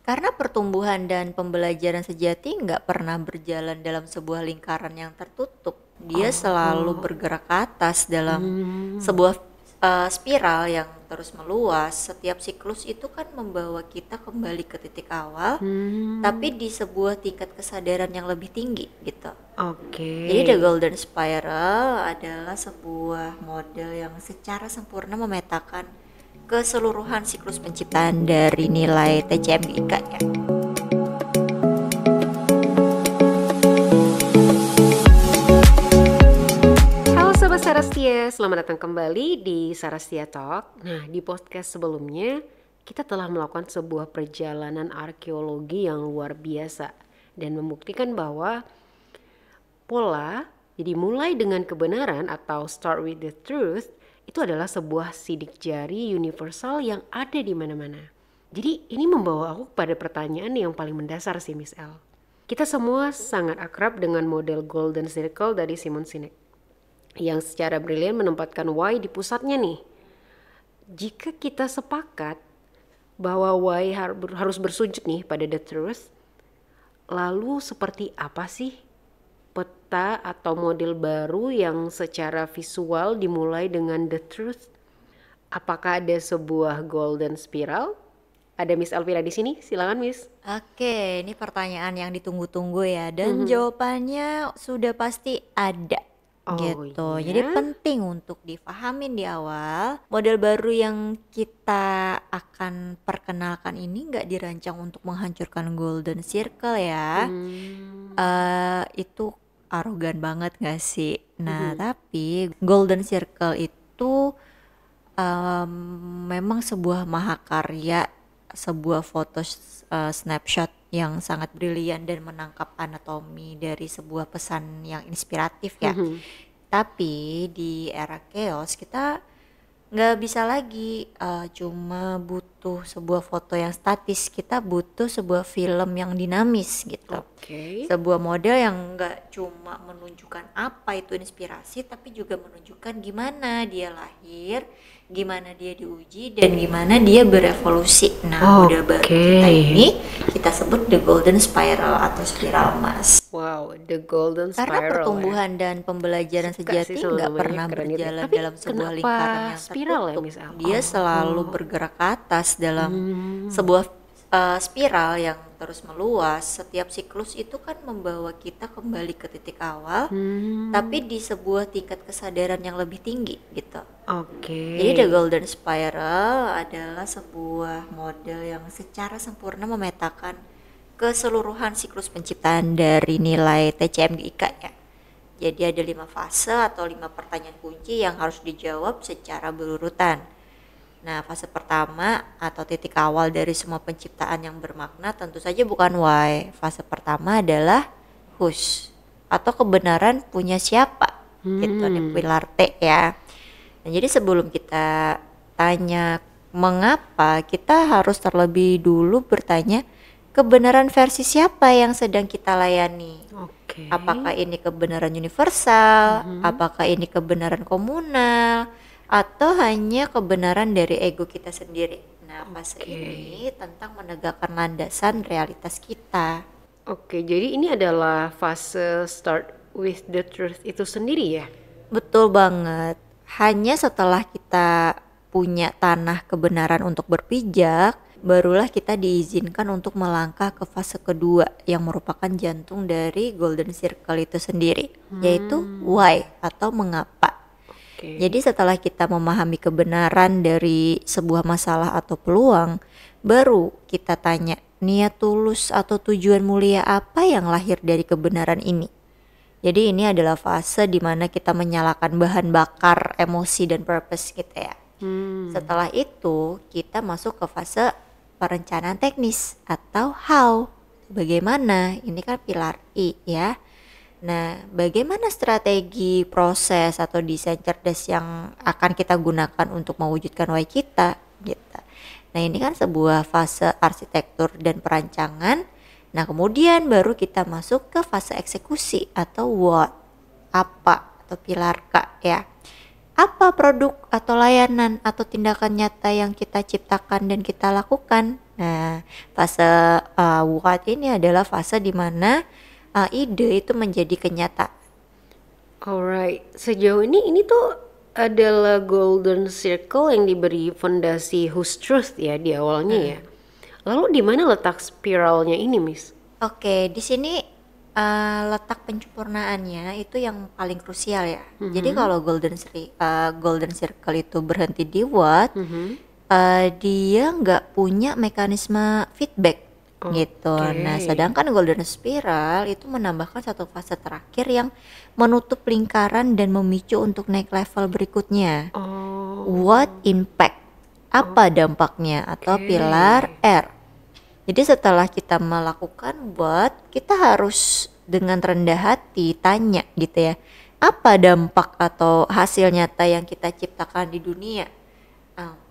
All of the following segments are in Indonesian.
Karena pertumbuhan dan pembelajaran sejati nggak pernah berjalan dalam sebuah lingkaran yang tertutup. Dia selalu Oh, bergerak ke atas dalam hmm, sebuah spiral yang terus meluas. Setiap siklus itu kan membawa kita kembali ke titik awal, hmm, tapi di sebuah tingkat kesadaran yang lebih tinggi gitu. oke. Jadi The Golden Spiral adalah sebuah model yang secara sempurna memetakan keseluruhan siklus penciptaan dari nilai TCMGIK ya. Halo Sobat Sarastia, selamat datang kembali di Sarastia Talk. Nah, di podcast sebelumnya kita telah melakukan sebuah perjalanan arkeologi yang luar biasa dan membuktikan bahwa pola, jadi mulai dengan kebenaran atau start with the truth, itu adalah sebuah sidik jari universal yang ada di mana-mana. Jadi ini membawa aku pada pertanyaan yang paling mendasar sih Miss L. Kita semua sangat akrab dengan model Golden Circle dari Simon Sinek yang secara brilian menempatkan why di pusatnya nih. Jika kita sepakat bahwa why harus bersujud nih pada the truth, lalu seperti apa sih peta atau model baru yang secara visual dimulai dengan the truth? Apakah ada sebuah golden spiral? Ada Miss Elvira di sini, silakan Miss. Oke, ini pertanyaan yang ditunggu-tunggu ya, dan jawabannya sudah pasti ada Oh gitu. Jadi iya. penting untuk difahamin di awal, model baru yang kita akan perkenalkan ini nggak dirancang untuk menghancurkan Golden Circle ya. Itu arogan banget gak sih? Nah, tapi Golden Circle itu memang sebuah mahakarya, sebuah foto snapshot yang sangat brilian dan menangkap anatomi dari sebuah pesan yang inspiratif ya. Tapi di era chaos kita nggak bisa lagi cuma butuh sebuah foto yang statis, kita butuh sebuah film yang dinamis gitu. Oke. Sebuah model yang nggak cuma menunjukkan apa itu inspirasi, tapi juga menunjukkan gimana dia lahir, gimana dia diuji, dan gimana dia berevolusi. Nah, model baru Oke. kita ini kita sebut the golden spiral atau spiral emas. Wow, the golden Karena spiral ya. pertumbuhan dan pembelajaran Suka sih sejati sama nggak namanya, pernah keren gitu ya. berjalan Tapi dalam sebuah kenapa lingkaran yang spiral ya tertutup. Miss Al? Dia selalu Oh. bergerak ke atas dalam sebuah spiral yang terus meluas. Setiap siklus itu kan membawa kita kembali ke titik awal, tapi di sebuah tingkat kesadaran yang lebih tinggi gitu. Oke. Jadi The Golden Spiral adalah sebuah model yang secara sempurna memetakan keseluruhan siklus penciptaan dari nilai TCMGIK ya. Jadi ada 5 fase atau 5 pertanyaan kunci yang harus dijawab secara berurutan. Nah, fase pertama atau titik awal dari semua penciptaan yang bermakna tentu saja bukan why. Fase pertama adalah whose atau kebenaran punya siapa. Gitu nih pilar T ya. Nah, jadi sebelum kita tanya mengapa, kita harus terlebih dulu bertanya kebenaran versi siapa yang sedang kita layani. Oke. Apakah ini kebenaran universal, apakah ini kebenaran komunal, atau hanya kebenaran dari ego kita sendiri. Nah, fase Oke. ini tentang menegakkan landasan realitas kita. Oke, jadi ini adalah fase start with the truth itu sendiri ya? Betul banget. Hanya setelah kita punya tanah kebenaran untuk berpijak, barulah kita diizinkan untuk melangkah ke fase kedua yang merupakan jantung dari Golden Circle itu sendiri, yaitu why atau mengapa. Oke. Jadi setelah kita memahami kebenaran dari sebuah masalah atau peluang, baru kita tanya niat tulus atau tujuan mulia apa yang lahir dari kebenaran ini. Jadi ini adalah fase di mana kita menyalakan bahan bakar emosi dan purpose kita ya. Setelah itu kita masuk ke fase perencanaan teknis atau how. Bagaimana? Ini kan pilar I ya. Nah, bagaimana strategi, proses atau desain cerdas yang akan kita gunakan untuk mewujudkan why kita gitu. Nah, ini kan sebuah fase arsitektur dan perancangan. Nah, kemudian baru kita masuk ke fase eksekusi atau what, apa atau pilar K ya. apa produk atau layanan atau tindakan nyata yang kita ciptakan dan kita lakukan. Nah, fase what ini adalah fase di mana ide itu menjadi kenyataan. Alright, sejauh ini tuh adalah golden circle yang diberi fondasi Whose Truth ya di awalnya ya. Lalu di mana letak spiralnya ini, Miss? Oke, di sini letak penyempurnaannya itu yang paling krusial ya. Jadi kalau golden circle itu berhenti di what, dia nggak punya mekanisme feedback gitu. Nah, Oke. sedangkan golden spiral itu menambahkan satu fase terakhir yang menutup lingkaran dan memicu untuk naik level berikutnya. Oh, What impact? Apa dampaknya? Atau oke. pilar R. Jadi setelah kita melakukan what, kita harus dengan rendah hati tanya gitu ya. Apa dampak atau hasil nyata yang kita ciptakan di dunia?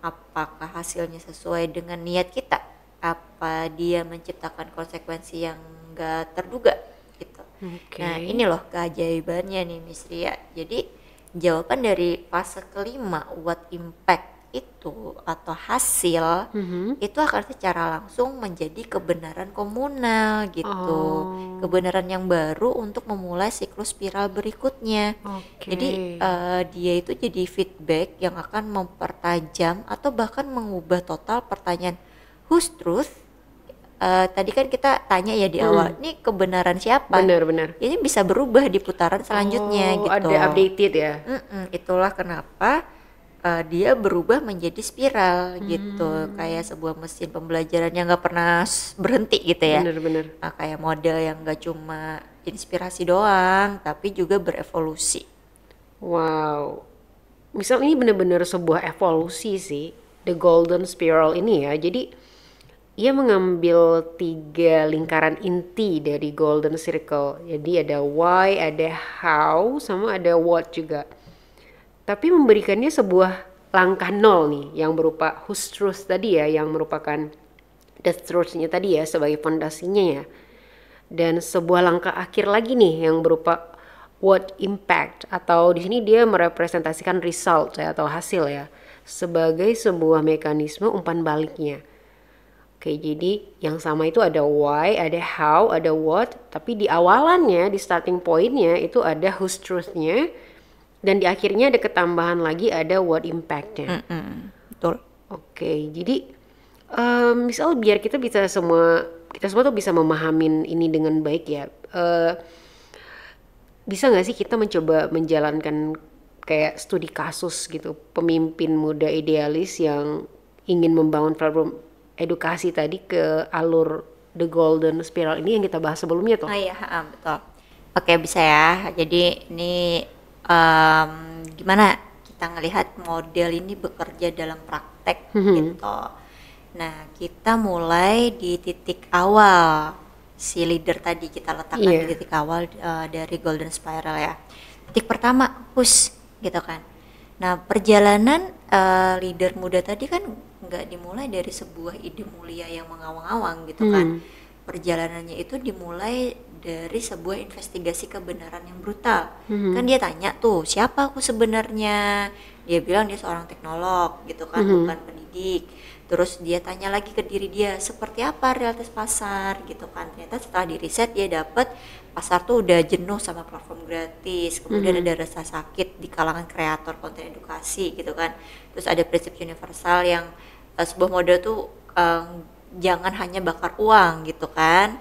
Apakah hasilnya sesuai dengan niat kita? Apa dia menciptakan konsekuensi yang gak terduga gitu. Oke. Nah, ini loh keajaibannya nih Miss Ria. Jadi jawaban dari fase kelima what impact itu atau hasil itu akan secara langsung menjadi kebenaran komunal gitu. Oh, Kebenaran yang baru untuk memulai siklus spiral berikutnya. Jadi oke. dia itu jadi feedback yang akan mempertajam atau bahkan mengubah total pertanyaan whose truth. Tadi kan kita tanya ya di awal, ini kebenaran siapa? Benar-benar. Ini bisa berubah di putaran selanjutnya Oh, gitu. ada updated ya. Itulah kenapa dia berubah menjadi spiral gitu, kayak sebuah mesin pembelajaran yang nggak pernah berhenti gitu ya. Benar-benar. Kayak model yang nggak cuma inspirasi doang, tapi juga berevolusi. Wow. Misal ini benar-benar sebuah evolusi sih, the golden spiral ini ya. Jadi ia mengambil 3 lingkaran inti dari golden circle. Jadi ada why, ada how, sama ada what juga. Tapi memberikannya sebuah langkah nol nih yang berupa whose truth tadi ya, yang merupakan the truth-nya tadi ya sebagai fondasinya ya. Dan sebuah langkah akhir lagi nih yang berupa what impact, atau di sini dia merepresentasikan result ya, atau hasil ya, sebagai sebuah mekanisme umpan baliknya. Oke, jadi yang sama itu ada why, ada how, ada what, tapi di awalannya, di starting pointnya itu ada whose truth-nya, dan di akhirnya ada ketambahan lagi ada what impact-nya. Betul. Oke, jadi misal biar kita semua tuh bisa memahamin ini dengan baik ya. Bisa nggak sih kita mencoba menjalankan kayak studi kasus gitu, pemimpin muda idealis yang ingin membangun platform edukasi tadi ke alur the golden spiral ini yang kita bahas sebelumnya tuh. Iya, betul. Oke, bisa ya. Jadi ini gimana kita ngelihat model ini bekerja dalam praktek gitu. Nah, kita mulai di titik awal si leader tadi kita letakkan di titik awal dari golden spiral ya. Titik pertama, push gitu kan. Nah, perjalanan leader muda tadi kan nggak dimulai dari sebuah ide mulia yang mengawang-awang gitu kan. Perjalanannya itu dimulai dari sebuah investigasi kebenaran yang brutal. Kan dia tanya tuh, siapa aku sebenarnya? Dia bilang dia seorang teknolog gitu kan, bukan pendidik. Terus dia tanya lagi ke diri dia, seperti apa realitas pasar gitu kan. Ternyata setelah di riset dia dapat pasar tuh udah jenuh sama platform gratis. Kemudian ada rasa sakit di kalangan kreator konten edukasi gitu kan. Terus ada prinsip universal yang sebuah model tuh jangan hanya bakar uang gitu kan.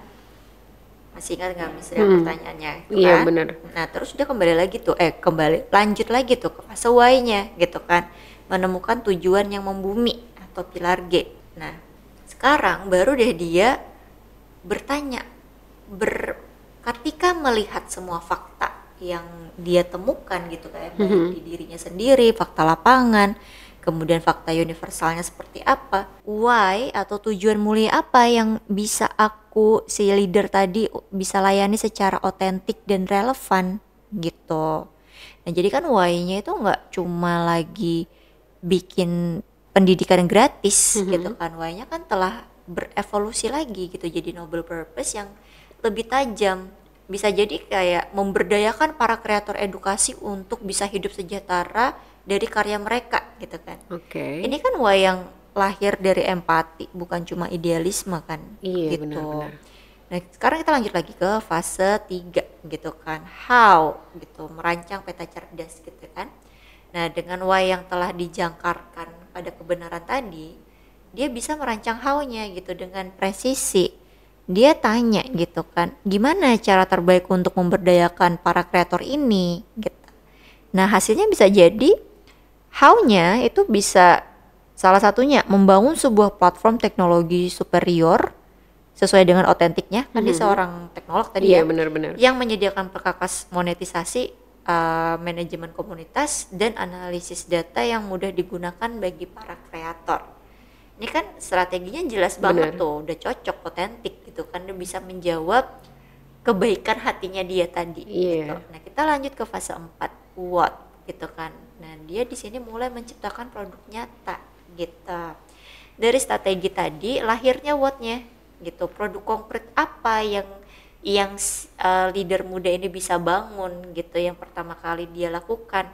Masih ingat nggak misalnya pertanyaannya itu Iya, kan? benar. Nah, terus dia kembali lagi tuh, lanjut lagi tuh ke fase why-nya gitu kan, menemukan tujuan yang membumi atau pilar G. Nah, sekarang baru deh dia bertanya, ketika melihat semua fakta yang dia temukan gitu kayak baik di dirinya sendiri, fakta lapangan, kemudian fakta universalnya seperti apa, why atau tujuan mulia apa yang bisa aku si leader tadi bisa layani secara otentik dan relevan gitu. Nah, jadi kan why-nya itu nggak cuma lagi bikin pendidikan gratis gitu kan, why-nya kan telah berevolusi lagi gitu jadi noble purpose yang lebih tajam. Bisa jadi kayak memberdayakan para kreator edukasi untuk bisa hidup sejahtera dari karya mereka gitu kan. Oke. Ini kan wayang lahir dari empati, bukan cuma idealisme kan Iya, gitu. benar-benar. Nah, sekarang kita lanjut lagi ke fase 3 gitu kan. How gitu, merancang peta cerdas gitu kan. Nah, dengan wayang telah dijangkarkan pada kebenaran tadi, dia bisa merancang how-nya gitu dengan presisi. Dia tanya gitu kan, gimana cara terbaik untuk memberdayakan para kreator ini gitu. Nah, hasilnya bisa jadi how-nya itu bisa salah satunya membangun sebuah platform teknologi superior sesuai dengan otentiknya, kan dia seorang teknolog tadi Iya, ya, benar-benar. yang menyediakan perkakas monetisasi, manajemen komunitas dan analisis data yang mudah digunakan bagi para kreator. Ini kan strateginya jelas banget Benar. tuh, udah cocok, otentik gitu kan, dia bisa menjawab kebaikan hatinya dia tadi gitu. Iya. Nah, kita lanjut ke fase 4, what gitu kan. Nah, dia di sini mulai menciptakan produk nyata gitu. Dari strategi tadi lahirnya what-nya gitu. Produk konkret apa yang leader muda ini bisa bangun gitu, yang pertama kali dia lakukan.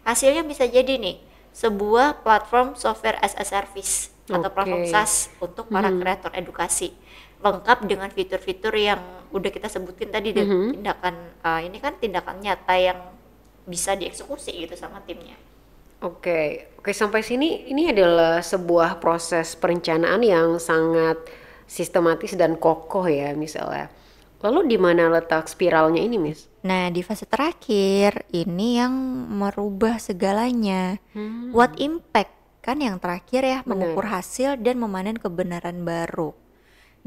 Hasilnya bisa jadi nih sebuah platform software as a service atau platform Oke. SaaS untuk para kreator edukasi, lengkap dengan fitur-fitur yang udah kita sebutin tadi deh. Tindakan ini kan tindakan nyata yang bisa dieksekusi gitu sama timnya. Oke, oke, sampai sini ini adalah sebuah proses perencanaan yang sangat sistematis dan kokoh ya misalnya. Lalu di mana letak spiralnya ini, Miss? Nah, di fase terakhir ini yang merubah segalanya. What impact kan yang terakhir ya, mengukur Benar. hasil dan memanen kebenaran baru.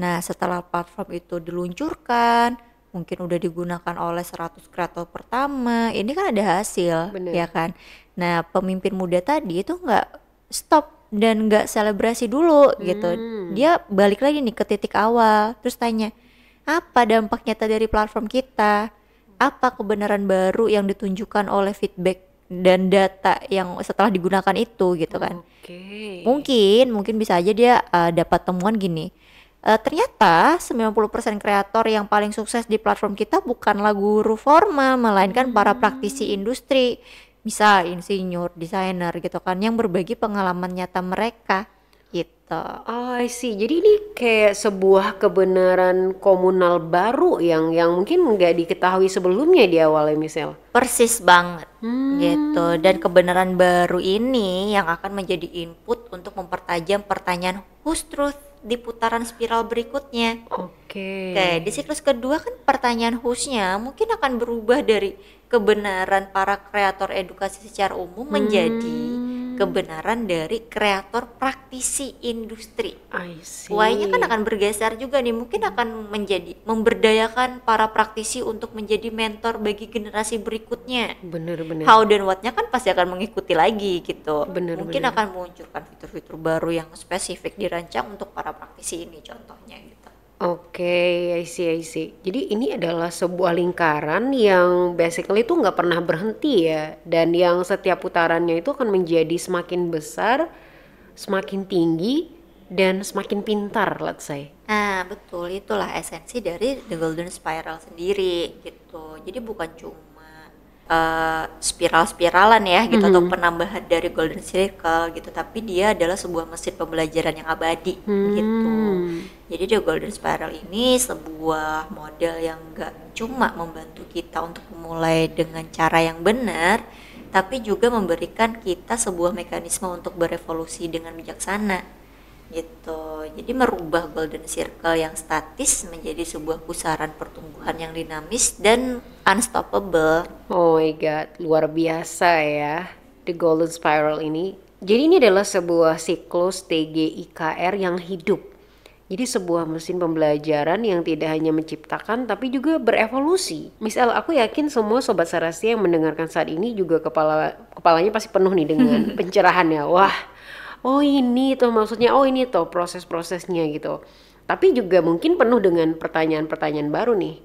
Nah, setelah platform itu diluncurkan, mungkin udah digunakan oleh 100 kreator pertama, ini kan ada hasil, ya Benar. kan? Nah, pemimpin muda tadi itu nggak stop dan nggak selebrasi dulu gitu. Dia balik lagi nih ke titik awal, terus tanya, apa dampak nyata dari platform kita? Apa kebenaran baru yang ditunjukkan oleh feedback dan data yang setelah digunakan itu gitu kan? Oke. Mungkin bisa aja dia dapat temuan gini. Ternyata 90% kreator yang paling sukses di platform kita bukanlah guru formal, melainkan para praktisi industri, bisa insinyur, desainer gitu kan, yang berbagi pengalaman nyata mereka gitu. Oh, I see. Jadi ini kayak sebuah kebenaran komunal baru yang mungkin nggak diketahui sebelumnya di awalnya, misal. Persis banget gitu. Dan kebenaran baru ini yang akan menjadi input untuk mempertajam pertanyaan whose truth di putaran spiral berikutnya. Oke. Oke, di siklus kedua kan pertanyaan whose-nya mungkin akan berubah dari kebenaran para kreator edukasi secara umum menjadi kebenaran dari kreator praktisi industri. I see. Y-nya kan akan bergeser juga nih, mungkin akan menjadi memberdayakan para praktisi untuk menjadi mentor bagi generasi berikutnya. Bener-bener. How dan what-nya kan pasti akan mengikuti lagi gitu. Bener, Mungkin bener. akan meluncurkan fitur-fitur baru yang spesifik dirancang untuk para praktisi ini contohnya gitu. Oke, I see, I see. Jadi ini adalah sebuah lingkaran yang basically itu nggak pernah berhenti ya, dan yang setiap putarannya itu akan menjadi semakin besar, semakin tinggi, dan semakin pintar, let's say. Nah, betul, itulah esensi dari The Golden Spiral sendiri gitu. Jadi bukan cuma spiral-spiralan ya gitu atau penambahan dari Golden Circle gitu, tapi dia adalah sebuah mesin pembelajaran yang abadi gitu. Jadi The Golden Spiral ini sebuah model yang gak cuma membantu kita untuk memulai dengan cara yang benar, tapi juga memberikan kita sebuah mekanisme untuk berevolusi dengan bijaksana gitu. Jadi merubah Golden Circle yang statis menjadi sebuah pusaran pertumbuhan yang dinamis dan unstoppable. Oh my god, luar biasa ya, The Golden Spiral ini. Jadi ini adalah sebuah siklus TGIKR yang hidup. Jadi sebuah mesin pembelajaran yang tidak hanya menciptakan tapi juga berevolusi. Misal aku yakin semua sobat Sarastia yang mendengarkan saat ini juga kepalanya pasti penuh nih dengan pencerahannya. Wah, oh ini tuh maksudnya, oh ini tuh proses-prosesnya gitu. Tapi juga mungkin penuh dengan pertanyaan-pertanyaan baru nih.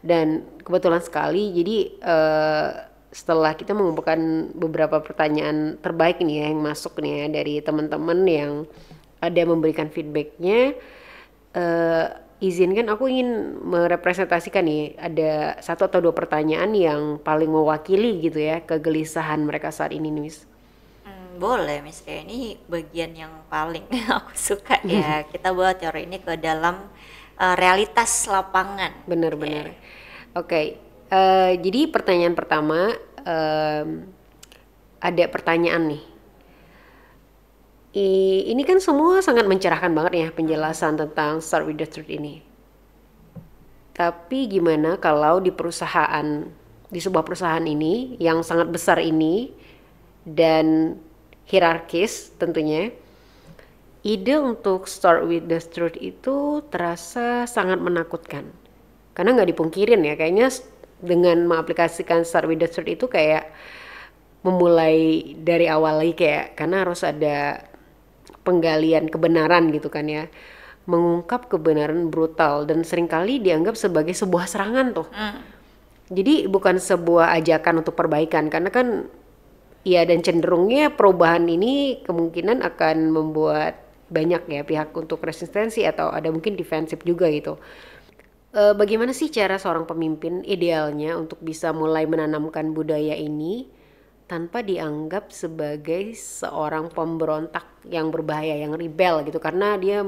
Dan kebetulan sekali, jadi setelah kita mengumpulkan beberapa pertanyaan terbaik nih ya, yang masuk nih ya dari teman-teman yang ada memberikan feedbacknya, izinkan aku ingin merepresentasikan nih ada 1 atau 2 pertanyaan yang paling mewakili gitu ya kegelisahan mereka saat ini nih, Miss. Boleh Miss Ria, ini bagian yang paling aku suka ya. Kita bawa teori ini ke dalam realitas lapangan. Benar-benar. Oke, jadi pertanyaan pertama, ada pertanyaan nih. Ini kan semua sangat mencerahkan banget ya penjelasan tentang Start with the Truth ini. Tapi gimana kalau di sebuah perusahaan ini yang sangat besar ini dan hierarkis tentunya, ide untuk Start with the Truth itu terasa sangat menakutkan. Karena nggak dipungkirin ya, kayaknya dengan mengaplikasikan Start with the Truth itu kayak memulai dari awal lagi, kayak karena harus ada penggalian kebenaran gitu kan ya, mengungkap kebenaran brutal dan seringkali dianggap sebagai sebuah serangan tuh. Jadi bukan sebuah ajakan untuk perbaikan, karena kan ya, dan cenderungnya perubahan ini kemungkinan akan membuat banyak ya pihak untuk resistensi atau ada mungkin defensif juga gitu. Bagaimana sih cara seorang pemimpin idealnya untuk bisa mulai menanamkan budaya ini tanpa dianggap sebagai seorang pemberontak yang berbahaya, yang rebel gitu, karena dia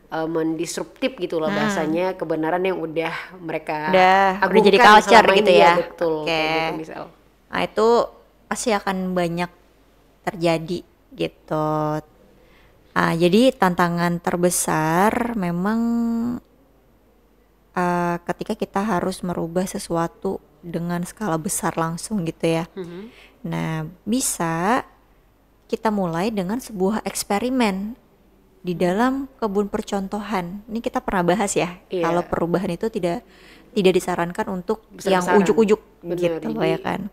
mendisruptif gitu loh bahasanya, kebenaran yang udah mereka udah jadi culture gitu ya. Betul, kayak gitu misal. Nah itu pasti akan banyak terjadi gitu. Jadi tantangan terbesar memang ketika kita harus merubah sesuatu dengan skala besar langsung gitu ya. Nah bisa kita mulai dengan sebuah eksperimen di dalam kebun percontohan. Ini kita pernah bahas ya, kalau perubahan itu tidak disarankan untuk yang ujuk-ujuk gitu ya kan.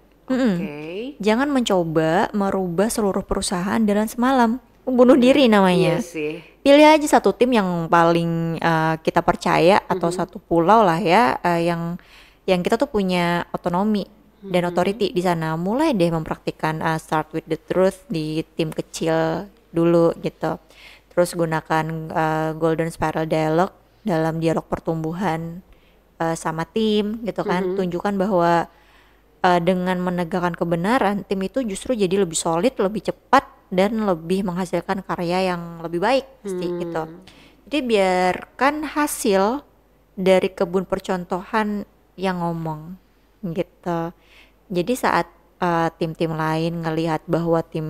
Jangan mencoba merubah seluruh perusahaan dalam semalam, bunuh diri namanya. Pilih aja satu tim yang paling kita percaya, atau satu pulau lah ya, yang kita tuh punya otonomi dan authority di sana. Mulai deh mempraktikkan Start with the Truth di tim kecil dulu gitu. Terus gunakan Golden Spiral Dialogue dalam dialog pertumbuhan sama tim gitu kan. Tunjukkan bahwa dengan menegakkan kebenaran, tim itu justru jadi lebih solid, lebih cepat, dan lebih menghasilkan karya yang lebih baik pasti gitu. Jadi biarkan hasil dari kebun percontohan yang ngomong gitu. Jadi saat tim-tim lain ngelihat bahwa tim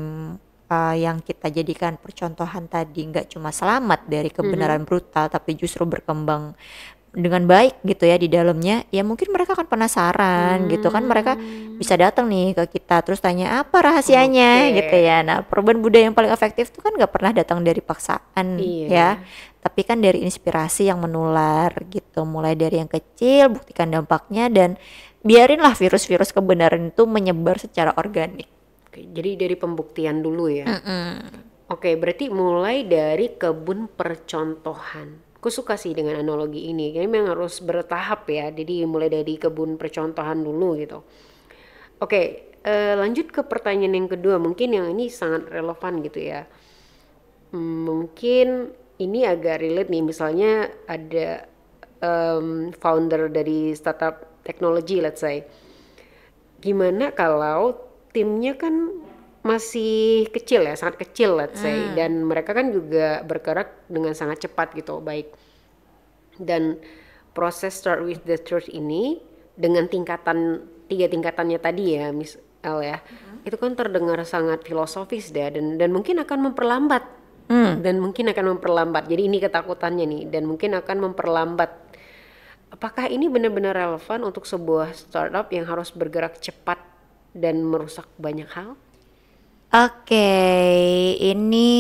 yang kita jadikan percontohan tadi nggak cuma selamat dari kebenaran brutal, tapi justru berkembang dengan baik gitu ya di dalamnya, ya mungkin mereka akan penasaran gitu kan. Mereka bisa datang nih ke kita terus tanya apa rahasianya gitu ya. Nah perubahan budaya yang paling efektif tuh kan nggak pernah datang dari paksaan ya, tapi kan dari inspirasi yang menular gitu. Mulai dari yang kecil, buktikan dampaknya, dan biarinlah virus-virus kebenaran itu menyebar secara organik. Oke, jadi dari pembuktian dulu ya. Oke, berarti mulai dari kebun percontohan. Aku suka sih dengan analogi ini. Jadi memang harus bertahap ya. Jadi mulai dari kebun percontohan dulu gitu. Oke, lanjut ke pertanyaan yang kedua. Mungkin yang ini sangat relevan gitu ya. Mungkin ini agak relate nih. Misalnya ada founder dari startup teknologi, let's say. Gimana kalau timnya kan masih kecil ya, sangat kecil let's say, dan mereka kan juga bergerak dengan sangat cepat gitu, baik. Dan proses Start with the Truth ini dengan tiga tingkatannya tadi ya, Miss El ya, itu kan terdengar sangat filosofis deh, dan mungkin akan memperlambat, Jadi ini ketakutannya nih, dan mungkin akan memperlambat. Apakah ini benar-benar relevan untuk sebuah startup yang harus bergerak cepat dan merusak banyak hal? Oke, ini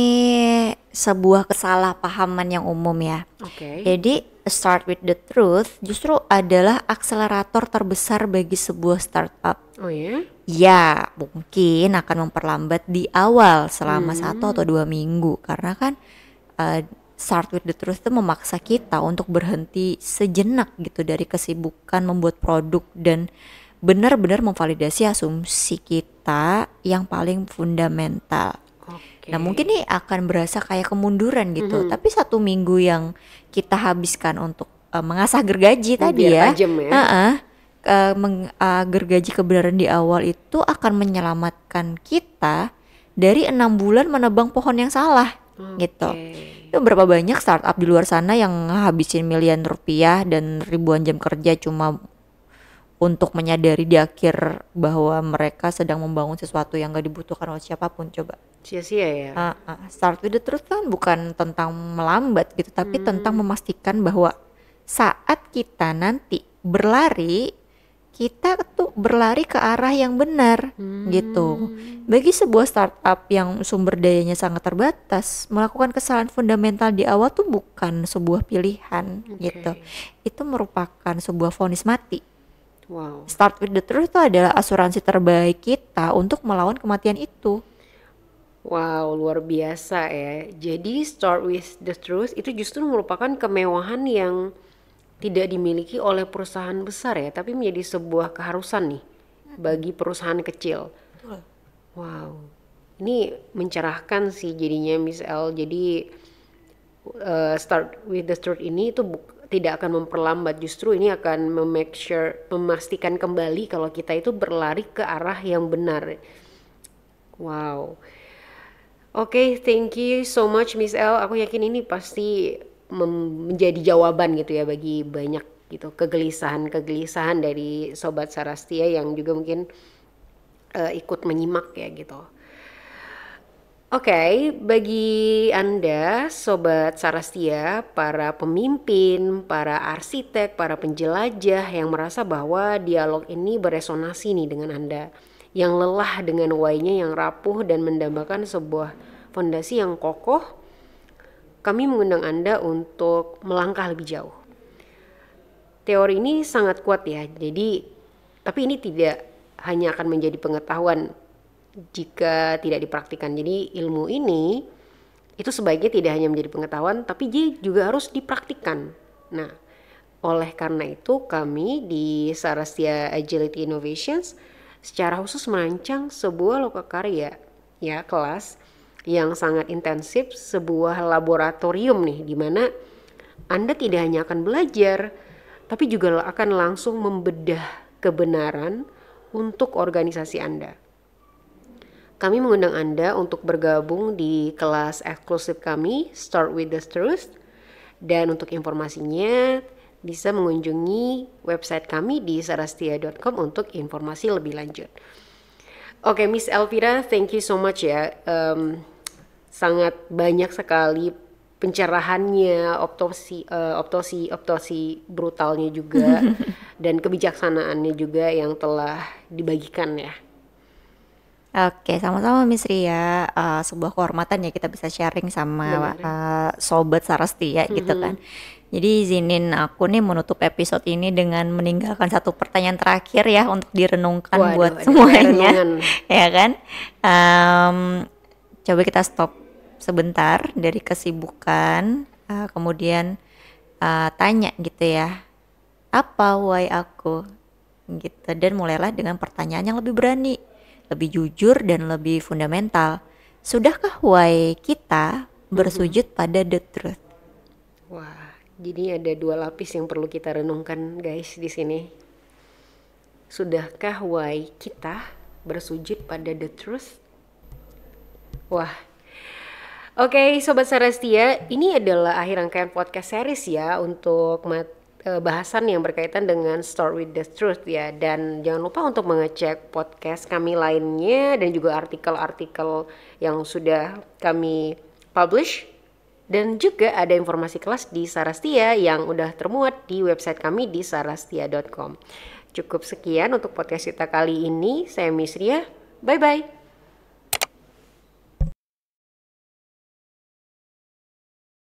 sebuah kesalahpahaman yang umum ya. Jadi Start with the Truth justru adalah akselerator terbesar bagi sebuah startup. Oh ya? Ya, mungkin akan memperlambat di awal selama 1 atau 2 minggu, karena kan Start with the Truth itu memaksa kita untuk berhenti sejenak gitu dari kesibukan membuat produk dan benar-benar memvalidasi asumsi kita yang paling fundamental. Nah mungkin ini akan berasa kayak kemunduran gitu, tapi 1 minggu yang kita habiskan untuk mengasah gergaji tadi ya, gergaji kebenaran di awal itu akan menyelamatkan kita dari 6 bulan menebang pohon yang salah gitu. Oke. Itu berapa banyak startup di luar sana yang ngabisin miliaran rupiah dan ribuan jam kerja cuma untuk menyadari di akhir bahwa mereka sedang membangun sesuatu yang gak dibutuhkan oleh siapapun. Coba Sia-sia ya. Start with the truth kan bukan tentang melambat gitu, tapi tentang memastikan bahwa saat kita nanti berlari, kita tuh berlari ke arah yang benar gitu. Bagi sebuah startup yang sumber dayanya sangat terbatas, melakukan kesalahan fundamental di awal tuh bukan sebuah pilihan gitu. Itu merupakan sebuah vonis mati. Wow. Start with the truth itu adalah asuransi terbaik kita untuk melawan kematian itu. Wow, luar biasa ya. Jadi start with the truth itu justru merupakan kemewahan yang tidak dimiliki oleh perusahaan besar ya, tapi menjadi sebuah keharusan nih bagi perusahaan kecil. Wow, ini mencerahkan sih jadinya Miss L. Jadi start with the truth ini itu tidak akan memperlambat, justru ini akan memastikan kembali kalau kita itu berlari ke arah yang benar. Wow. Oke, thank you so much Miss L. Aku yakin ini pasti menjadi jawaban gitu ya bagi banyak gitu kegelisahan dari Sobat Sarastia yang juga mungkin ikut menyimak ya gitu. Oke, bagi Anda Sobat Sarastia, para pemimpin, para arsitek, para penjelajah yang merasa bahwa dialog ini beresonasi nih dengan Anda, yang lelah dengan why-nya yang rapuh dan mendambakan sebuah fondasi yang kokoh, kami mengundang Anda untuk melangkah lebih jauh. Teori ini sangat kuat ya, tapi ini tidak hanya akan menjadi pengetahuan jika tidak dipraktikkan. Jadi ilmu ini itu sebaiknya tidak hanya menjadi pengetahuan, tapi dia juga harus dipraktikkan. Nah, oleh karena itu kami di Sarastia Agility Innovations secara khusus merancang sebuah lokakarya ya, kelas yang sangat intensif, sebuah laboratorium nih di mana Anda tidak hanya akan belajar, tapi juga akan langsung membedah kebenaran untuk organisasi Anda. Kami mengundang Anda untuk bergabung di kelas eksklusif kami, Start with the Truth. Dan untuk informasinya bisa mengunjungi website kami di sarastia.com untuk informasi lebih lanjut. Oke, Miss Elvira, thank you so much ya. Sangat banyak sekali pencerahannya, optosi brutalnya juga, dan kebijaksanaannya juga yang telah dibagikan ya. Oke, sama-sama Miss Ria. Sebuah kehormatan ya kita bisa sharing sama Sobat Sarastia gitu kan. Jadi izinin aku nih menutup episode ini dengan meninggalkan satu pertanyaan terakhir ya untuk direnungkan buat semuanya, ya kan? Coba kita stop sebentar dari kesibukan, kemudian tanya gitu ya, apa why aku gitu, dan mulailah dengan pertanyaan yang lebih berani, lebih jujur dan lebih fundamental. Sudahkah why kita bersujud pada the truth? Wah, jadi ada dua lapis yang perlu kita renungkan guys di sini. Sudahkah why kita bersujud pada the truth? Wah. Oke, Sobat Sarastia, ini adalah akhir rangkaian podcast series ya untuk bahasan yang berkaitan dengan Start with the Truth ya. Dan jangan lupa untuk mengecek podcast kami lainnya dan juga artikel-artikel yang sudah kami publish. Dan juga ada informasi kelas di Sarastia yang udah termuat di website kami di sarastia.com. Cukup sekian untuk podcast kita kali ini. Saya Miss Ria. Bye-bye.